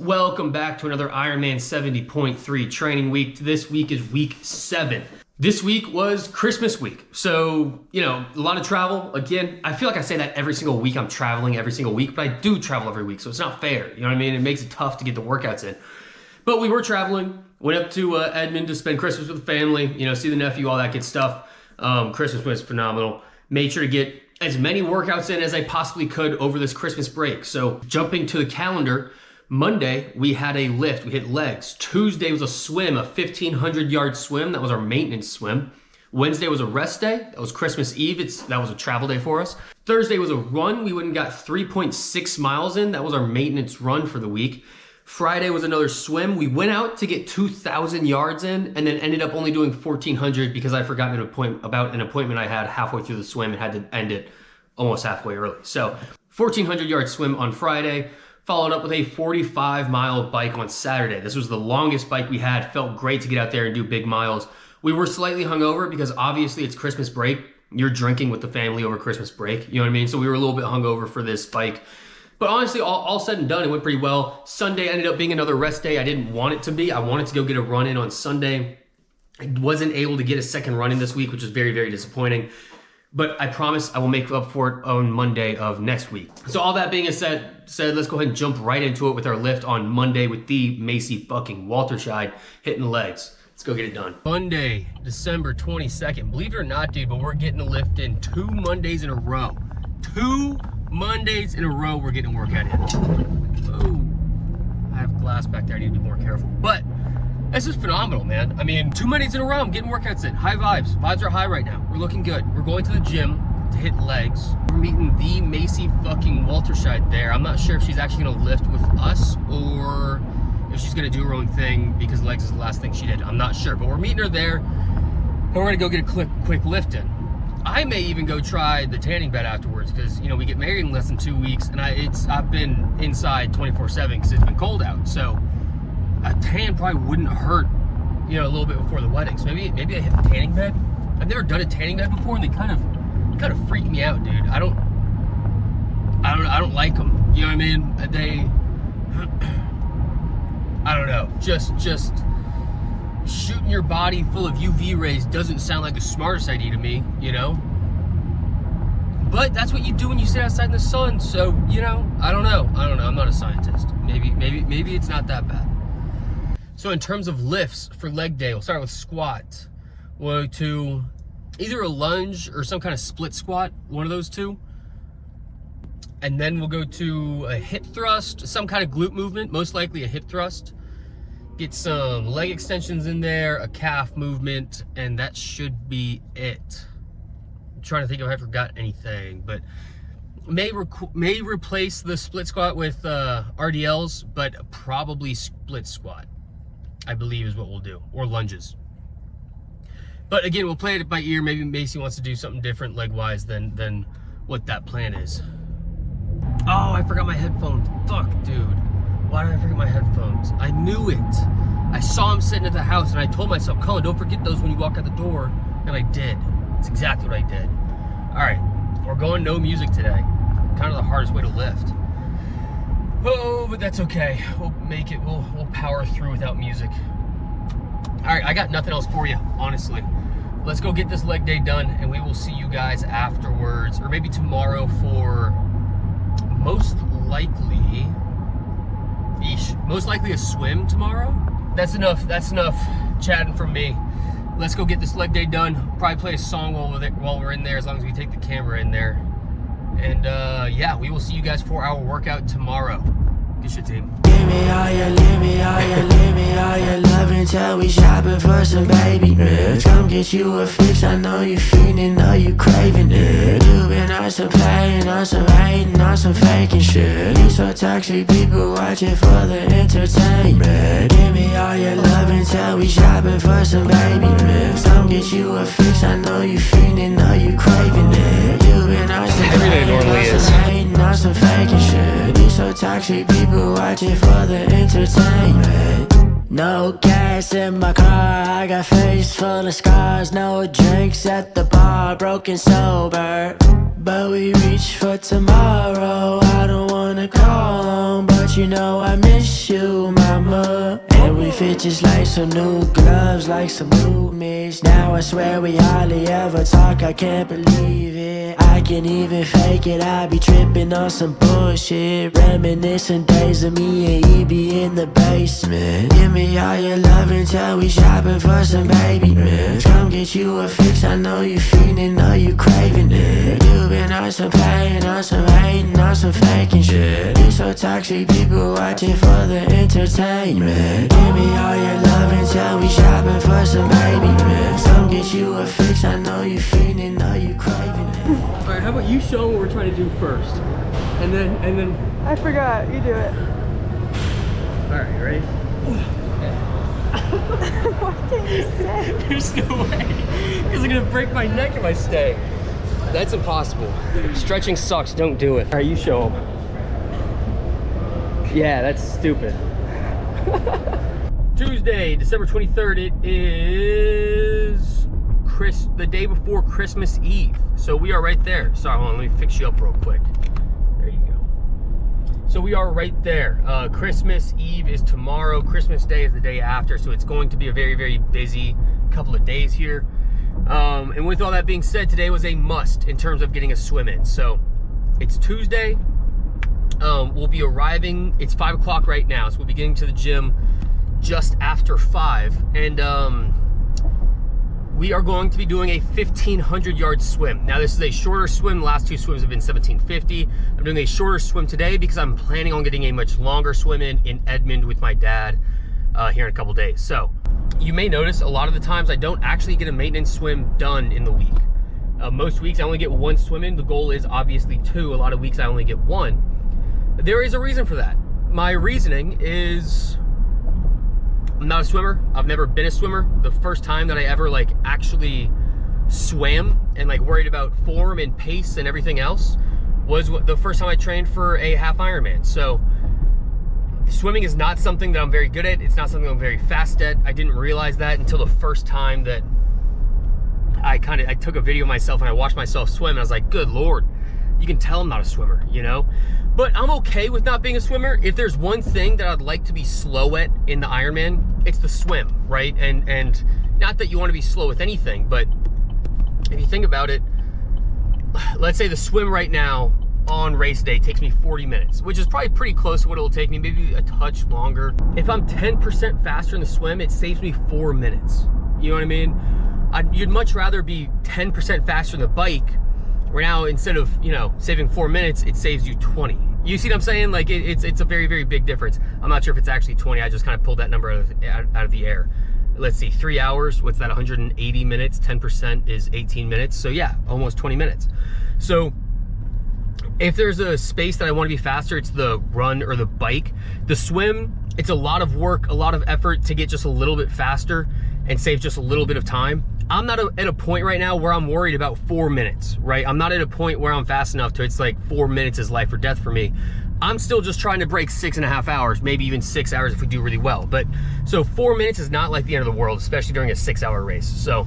Welcome back to another Ironman 70.3 training week. This week is week 7. This week was Christmas week. So, a lot of travel. Again, I feel like I say that every single week. I'm traveling every single week, but I do travel every week. So it's not fair. You know what I mean? It makes it tough to get the workouts in. But we were traveling. Went up to Edmond to spend Christmas with the family. See the nephew, all that good stuff. Christmas was phenomenal. Made sure to get as many workouts in as I possibly could over this Christmas break. So jumping to the calendar, Monday, we had a lift. We hit legs. Tuesday was a swim, a 1,500-yard swim. That was our maintenance swim. Wednesday was a rest day. That was Christmas Eve. That was a travel day for us. Thursday was a run. We went and got 3.6 miles in. That was our maintenance run for the week. Friday was another swim. We went out to get 2,000 yards in and then ended up only doing 1,400 because I forgot about an appointment I had halfway through the swim and had to end it almost halfway early. So 1,400-yard swim on Friday. Followed up with a 45-mile bike on Saturday. This was the longest bike we had. Felt great to get out there and do big miles. We were slightly hungover because obviously it's Christmas break. You're drinking with the family over Christmas break. You know what I mean? So we were a little bit hungover for this bike. But honestly, all said and done, it went pretty well. Sunday ended up being another rest day. I didn't want it to be. I wanted to go get a run in on Sunday. I wasn't able to get a second run in this week, which is very, very disappointing. But I promise I will make up for it on Monday of next week. So all that being said, let's go ahead and jump right into it with our lift on Monday with the Macy fucking Walterscheid hitting the legs. Let's go get it done. Monday, December 22nd. Believe it or not, dude, but we're getting a lift in 2 Mondays in a row. 2 Mondays in a row we're getting a workout in. Oh, I have glass back there. I need to be more careful. But this is phenomenal, man. 2 Mondays in a row, I'm getting workouts in. High vibes. Vibes are high right now. We're looking good. We're going to the gym to hit legs. We're meeting the Macy fucking Walterscheid there. I'm not sure if she's actually gonna lift with us or if she's gonna do her own thing because legs is the last thing she did. I'm not sure, but we're meeting her there and we're gonna go get a quick lift in. I may even go try the tanning bed afterwards because, we get married in less than 2 weeks and I've been inside 24/7 because it's been cold out. So a tan probably wouldn't hurt, a little bit before the wedding. So maybe I hit the tanning bed. I've never done a tanning bed before, and they kind of freak me out, dude. I don't like them. You know what I mean? I don't know. Just shooting your body full of UV rays doesn't sound like the smartest idea to me, But that's what you do when you sit outside in the sun. So, I don't know. I'm not a scientist. Maybe it's not that bad. So in terms of lifts for leg day, we'll start with squat. We'll go to either a lunge or some kind of split squat, one of those two. And then we'll go to a hip thrust, some kind of glute movement, most likely a hip thrust. Get some leg extensions in there, a calf movement, and that should be it. I'm trying to think if I forgot anything, but may replace the split squat with RDLs, but probably split squat, I believe is what we'll do, or lunges. But again, we'll play it by ear. Maybe Macy wants to do something different leg-wise than what that plan is. Oh, I forgot my headphones. Fuck, dude. Why did I forget my headphones? I knew it. I saw him sitting at the house and I told myself, Colin, don't forget those when you walk out the door. And I did. It's exactly what I did. All right, we're going no music today. Kind of the hardest way to lift. Oh, but that's okay. We'll make it. We'll power through without music. All right, I got nothing else for you, honestly. Let's go get this leg day done, and we will see you guys afterwards, or maybe tomorrow for most likely a swim tomorrow. That's enough chatting from me. Let's go get this leg day done. Probably play a song while we're in there, as long as we take the camera in there. And yeah, we will see you guys for our workout tomorrow. Good shit, team. Give me all your, leave me all your, leave me all your love until we shopping for some baby. Come get you a fix, I know you feeling, know you craving it. You been on some playing, on some hating, on some faking shit. You so toxic, people watching for the entertainment. Give me all your love until we shopping for some baby. Come get you a fix, I know you feeling, know you craving it. You been on some Every day normally is. hating, on some faking shit. You so toxic, people watching for the entertainment. No gas in my car, I got face full of scars. No drinks at the bar, broken sober. But we reach for tomorrow. I don't wanna call home, but you know I miss you, mama. And we fit just like some new gloves, like some new mix. Now I swear we hardly ever talk, I can't believe it. I can't even fake it, I be tripping on some bullshit. Reminiscing days of me and E.B. in the basement. Give me all your love until we shopping for some baby. Come get you a fix, I know you feeling, know you craving it. You been on some playing, on some hating, on some faking shit. You so toxic, people watching for the entertainment. Give me all your love until we shopping for some baby. Come get you a fix, I know you feeling, know you craving it. All right, how about you show what we're trying to do first, and then. I forgot. You do it. All right, you ready? What can you say? There's no way, because I'm gonna break my neck if I stay. That's impossible. Stretching sucks. Don't do it. All right, you show them. Yeah, that's stupid. Tuesday, December 23rd. It is the day before Christmas Eve. So we are right there. Sorry, hold on. Let me fix you up real quick. There you go. So we are right there. Christmas Eve is tomorrow. Christmas Day is the day after. So it's going to be a very, very busy couple of days here. And with all that being said, today was a must in terms of getting a swim in. So it's Tuesday. We'll be arriving. It's 5 o'clock right now. So we'll be getting to the gym just after 5. And we are going to be doing a 1,500 yard swim. Now this is a shorter swim. The last 2 swims have been 1,750. I'm doing a shorter swim today because I'm planning on getting a much longer swim in Edmond with my dad here in a couple days. So you may notice a lot of the times I don't actually get a maintenance swim done in the week. Most weeks I only get 1 swim in. The goal is obviously 2. A lot of weeks I only get 1. There is a reason for that. My reasoning is I'm not a swimmer. I've never been a swimmer. The first time that I ever actually swam and worried about form and pace and everything else was the first time I trained for a half Ironman. So swimming is not something that I'm very good at. It's not something I'm very fast at. I didn't realize that until the first time that I took a video of myself and I watched myself swim and I was like, good Lord, you can tell I'm not a swimmer, you know? But I'm okay with not being a swimmer. If there's one thing that I'd like to be slow at in the Ironman, it's the swim, right? And not that you want to be slow with anything, but if you think about it, let's say the swim right now on race day takes me 40 minutes, which is probably pretty close to what it'll take me, maybe a touch longer. If I'm 10% faster in the swim, it saves me 4 minutes. You know what I mean? You'd much rather be 10% faster in the bike, where now instead of, saving 4 minutes, it saves you 20. You see what I'm saying? It's a very, very big difference. I'm not sure if it's actually 20. I just kind of pulled that number out of the air. Let's see, 3 hours, what's that, 180 minutes, 10% is 18 minutes. So yeah, almost 20 minutes. So if there's a space that I want to be faster, it's the run or the bike. The swim, it's a lot of work, a lot of effort to get just a little bit faster and save just a little bit of time. I'm not at a point right now where I'm worried about 4 minutes, right? I'm not at a point where I'm fast enough to, it's 4 minutes is life or death for me. I'm still just trying to break 6.5 hours, maybe even 6 hours if we do really well. But so 4 minutes is not like the end of the world, especially during a 6-hour race. So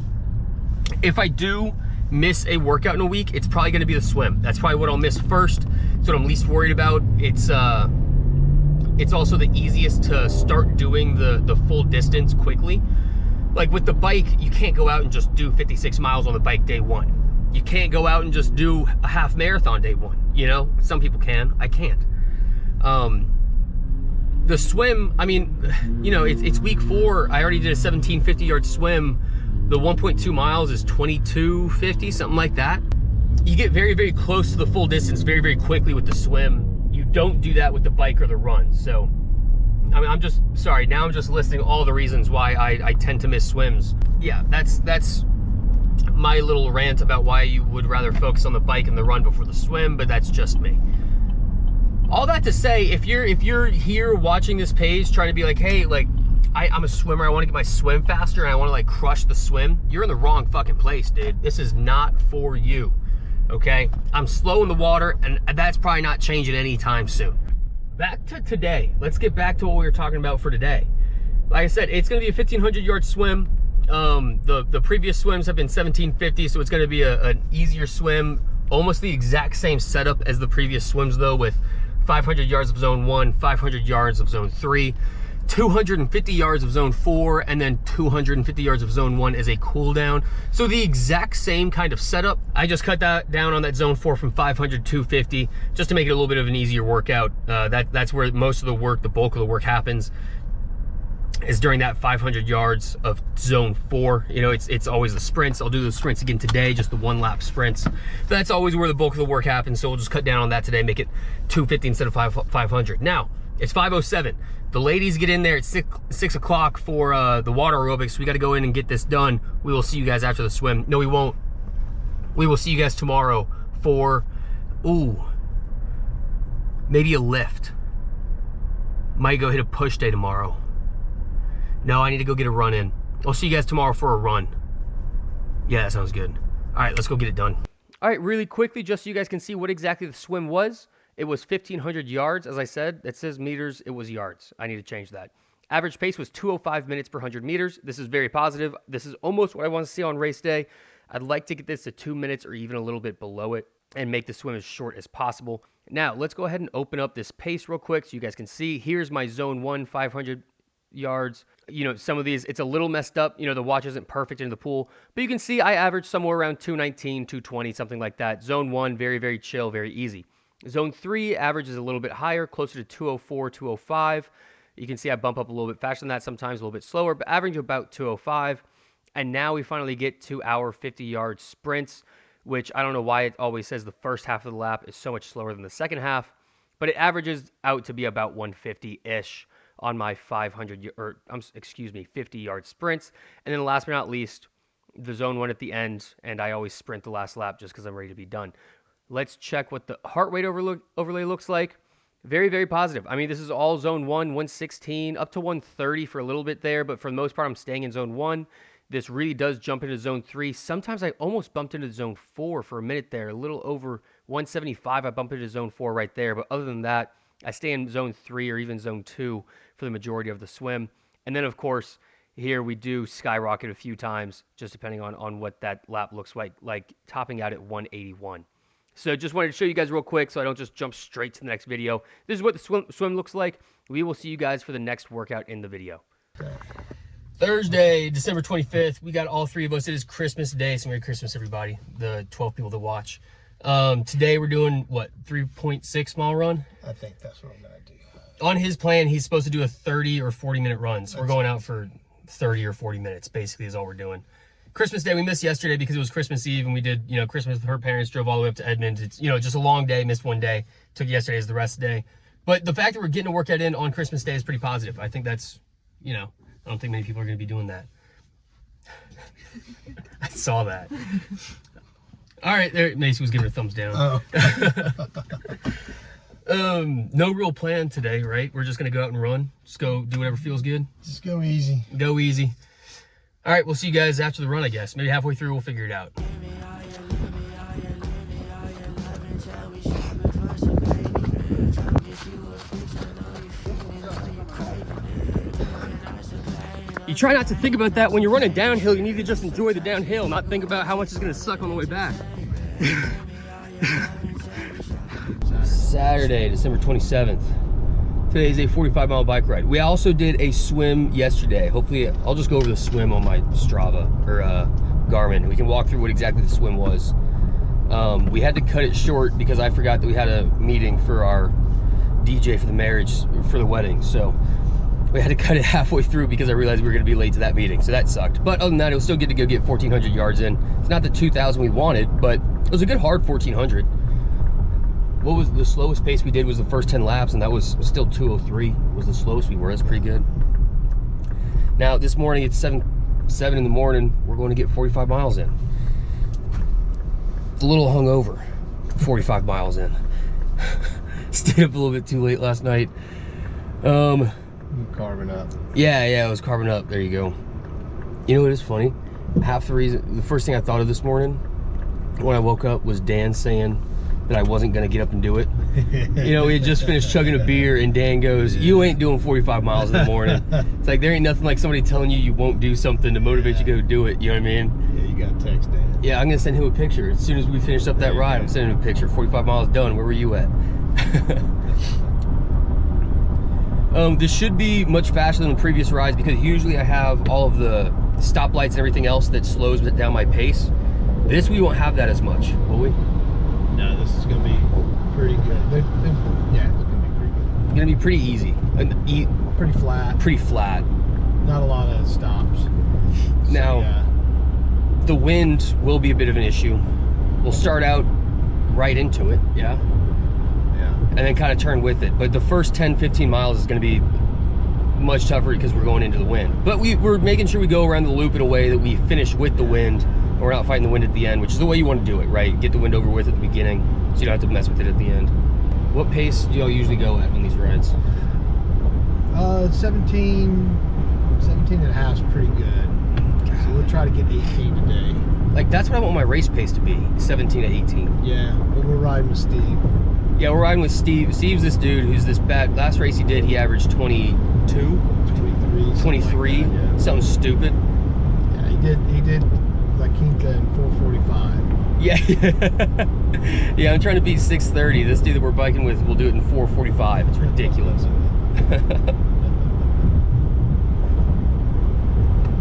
if I do miss a workout in a week, it's probably gonna be the swim. That's probably what I'll miss first. It's what I'm least worried about. It's also the easiest to start doing the full distance quickly. Like with the bike, you can't go out and just do 56 miles on the bike day 1. You can't go out and just do a half marathon day 1, Some people can, I can't. The swim, I mean, it's week 4. I already did a 1750 yard swim. The 1.2 miles is 2250, something like that. You get very, very close to the full distance very, very quickly with the swim. You don't do that with the bike or the run. So, I mean, I'm just listing all the reasons why I tend to miss swims. Yeah, that's my little rant about why you would rather focus on the bike and the run before the swim, but that's just me. All that to say, if you're here watching this page trying to be like, hey, I'm a swimmer, I want to get my swim faster and I want to crush the swim, you're in the wrong fucking place, dude. This is not for you, okay? I'm slow in the water and that's probably not changing anytime soon. Back to today. Let's get back to what we were talking about for today. Like I said, it's going to be a 1,500 yard swim. The previous swims have been 1,750, so it's going to be an easier swim, Almost the exact same setup as the previous swims though, with 500 yards of zone 1, 500 yards of zone 3, 250 yards of zone 4, and then 250 yards of zone 1 as a cool down. So the exact same kind of setup. I just cut that down on that zone 4 from 500 to 250 just to make it a little bit of an easier workout. That's where most of the work, the bulk of the work happens, is during that 500 yards of zone 4. You know, it's always the sprints. I'll do the sprints again today, just the 1 lap sprints. But that's always where the bulk of the work happens. So we'll just cut down on that today, make it 250 instead of 500. Now it's 5:07. The ladies get in there at 6 o'clock for the water aerobics. So we got to go in and get this done. We will see you guys after the swim. No, we won't. We will see you guys tomorrow for, maybe a lift. Might go hit a push day tomorrow. No, I need to go get a run in. I'll see you guys tomorrow for a run. Yeah, that sounds good. All right, let's go get it done. All right, really quickly, just so you guys can see what exactly the swim was. It was 1,500 yards, as I said. It says meters, it was yards. I need to change that. Average pace was 2:05 minutes per 100 meters. This is very positive. This is almost what I want to see on race day. I'd like to get this to 2 minutes or even a little bit below it and make the swim as short as possible. Now, let's go ahead and open up this pace real quick so you guys can see. Here's my zone 1, 500 yards. You know, some of these, it's a little messed up. You know, the watch isn't perfect in the pool, but you can see I averaged somewhere around 219, 220, something like that. Zone 1, very, very chill, very easy. Zone 3 average is a little bit higher, closer to 204, 205. You can see I bump up a little bit faster than that, sometimes a little bit slower, but averaging about 205. And now we finally get to our 50-yard sprints, which I don't know why it always says the first half of the lap is so much slower than the second half, but it averages out to be about 150-ish on my 50-yard sprints. And then last but not least, the zone 1 at the end, and I always sprint the last lap just because I'm ready to be done. Let's check what the heart rate overlay looks like. Very, very positive. I mean, this is all zone 1, 116, up to 130 for a little bit there, but for the most part, I'm staying in zone 1. This really does jump into zone 3. Sometimes I almost bumped into zone 4 for a minute there, a little over 175. I bumped into zone 4 right there, but other than that, I stay in zone 3 or even zone 2 for the majority of the swim. And then, of course, here we do skyrocket a few times, just depending on what that lap looks like topping out at 181. So just wanted to show you guys real quick so I don't just jump straight to the next video. This is what the swim looks like. We will see you guys for the next workout in the video. Thursday, December 25th. We got all 3 of us. It is Christmas Day, so Merry Christmas, everybody. The 12 people that watch. Today we're doing, what, 3.6 mile run? I think that's what I'm going to do. On his plan, he's supposed to do a 30 or 40-minute run. So we're going out for 30 or 40 minutes, basically, is all we're doing. Christmas Day, we missed yesterday because it was Christmas Eve, and we did, you know, Christmas with her parents, drove all the way up to Edmond. It's, you know, just a long day, missed one day. Took yesterday as the rest of the day. But the fact that we're getting a workout in on Christmas Day is pretty positive. I think that's, you know, I don't think many people are going to be doing that. I saw that. All right, there, Macy was giving a thumbs down. Oh. No real plan today, right? We're just going to go out and run. Just go do whatever feels good. Just go easy. Go easy. All right, we'll see you guys after the run, I guess. Maybe halfway through, we'll figure it out. You try not to think about that when you're running downhill. You need to just enjoy the downhill, not think about how much it's going to suck on the way back. Saturday, December 27th. Today is a 45-mile bike ride. We also did a swim yesterday. Hopefully, I'll just go over the swim on my Strava or Garmin. We can walk through what exactly the swim was. We had to cut it short because I forgot that we had a meeting for our DJ for the marriage, for the wedding. So we had to cut it halfway through because I realized we were going to be late to that meeting. So that sucked. But other than that, it was still good to go get 1,400 yards in. It's not the 2,000 we wanted, but it was a good hard 1,400. What was the slowest pace we did was the first 10 laps, and that was still 2:03 was the slowest we were. That's pretty good. Now this morning it's 7 in the morning. We're going to get 45 miles in. A little hungover, 45 miles in. Stayed up a little bit too late last night. Carving up. Yeah, it was carving up. There you go. You know what is funny? Half the reason, the first thing I thought of this morning when I woke up was Dan saying that I wasn't gonna get up and do it. You know, we had just finished chugging a beer and Dan goes, "You ain't doing 45 miles in the morning." It's like there ain't nothing like somebody telling you you won't do something to motivate you to go do it. You know what I mean? Yeah, you gotta text Dan. Yeah, I'm gonna send him a picture. As soon as we finish up that ride, I'm sending him a picture. 45 miles done, where were you at? This should be much faster than the previous rides because usually I have all of the stoplights and everything else that slows down my pace. This, we won't have that as much, will we? No, this is gonna be pretty good. Yeah, it's gonna be pretty good. It's gonna be pretty easy. Pretty flat. Pretty flat. Not a lot of stops. Now, yeah. the wind will be a bit of an issue. We'll start out right into it, yeah? Yeah. And then kind of turn with it. But the first 10, 15 miles is gonna be much tougher because we're going into the wind. But we're making sure we go around the loop in a way that we finish with the wind, and we're not fighting the wind at the end, which is the way you want to do it, right? Get the wind over with at the beginning, so you don't have to mess with it at the end. What pace do y'all usually go at on these rides? 17 and a half is pretty good. So we'll try to get 18 today. Like, that's what I want my race pace to be, 17 to 18. Yeah, but we're riding with Steve. Yeah, we're riding with Steve. Steve's this dude who's this bad. Last race he did, he averaged 22? 23. 23? Like that, yeah. Something stupid. Yeah, he did La Quinta in 4:45. Yeah. Yeah, I'm trying to beat 6:30. This dude that we're biking with will do it in 4:45. It's ridiculous.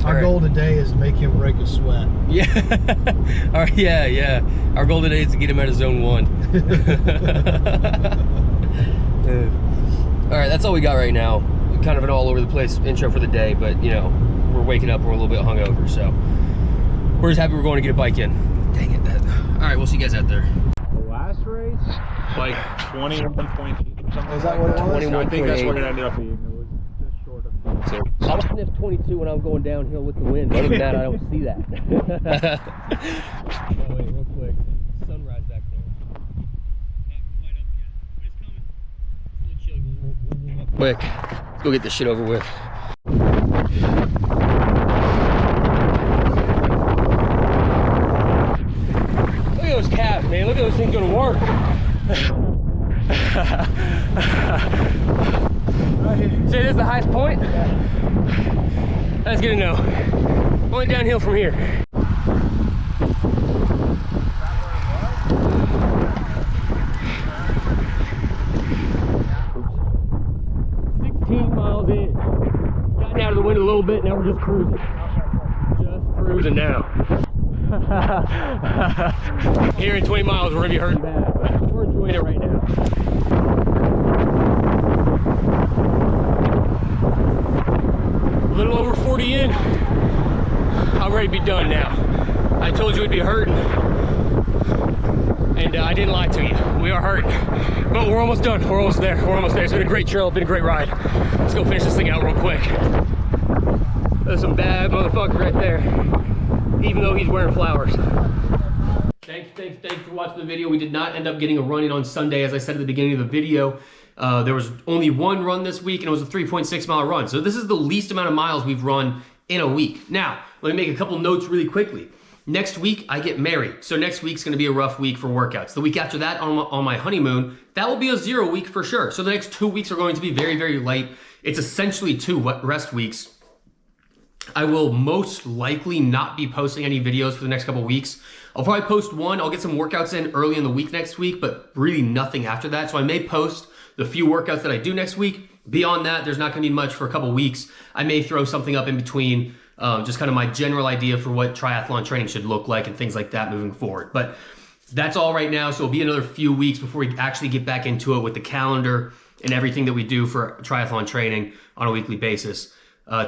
Our goal today is to make him break a sweat. Yeah. All right, yeah. Our goal today is to get him out of zone 1. All right, that's all we got right now. Kind of an all over the place intro for the day, but you know, we're waking up, we're a little bit hungover, so we're just happy we're going to get a bike in. Dang it. All right, we'll see you guys out there. The last race, like 21.8 or something. Is that what it was? 21. I think that's what it ended up being. It was just short of 22. I was sniffed 22 when I was going downhill with the wind. Other than that, I don't see that. Oh, wait, real quick. Sunrise back there. Not quite up yet, but it's coming. It's a little chilly. We'll warm up quick. Let's go get this shit over with. Look at those calves, man. Look at those things going to work. Say this is the highest point? That's good to know. Only downhill from here. Oops. 16 miles in. Gotten out of the wind a little bit, now we're just cruising. Just cruising now. Here in 20 miles, we're gonna be hurting bad, but we're enjoying it right now. A little over 40 in. I'm ready to be done now. I told you it'd be hurting, and I didn't lie to you. We are hurting, but we're almost done. We're almost there. We're almost there. It's been a great trail. It's been a great ride. Let's go finish this thing out real quick. There's some bad motherfuckers right there, even though he's wearing flowers. Thanks for watching the video. We did not end up getting a run in on Sunday, as I said at the beginning of the video. There was only one run this week, and it was a 3.6 mile run. So this is the least amount of miles we've run in a week. Now, let me make a couple notes really quickly. Next week, I get married. So next week's gonna be a rough week for workouts. The week after that, on my honeymoon, that will be a 0 week for sure. So the next 2 weeks are going to be very, very light. It's essentially 2 rest weeks. I will most likely not be posting any videos for the next couple weeks. I'll probably post one. I'll get some workouts in early in the week next week, but really nothing after that. So I may post the few workouts that I do next week. Beyond that, there's not gonna be much for a couple weeks. I may throw something up in between, just kind of my general idea for what triathlon training should look like and things like that moving forward. But that's all right now. So it'll be another few weeks before we actually get back into it with the calendar and everything that we do for triathlon training on a weekly basis.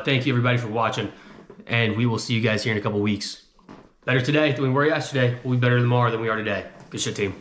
Thank you everybody for watching, and we will see you guys here in a couple weeks. Better today than we were yesterday. We'll be better tomorrow than we are today. Good shit, team.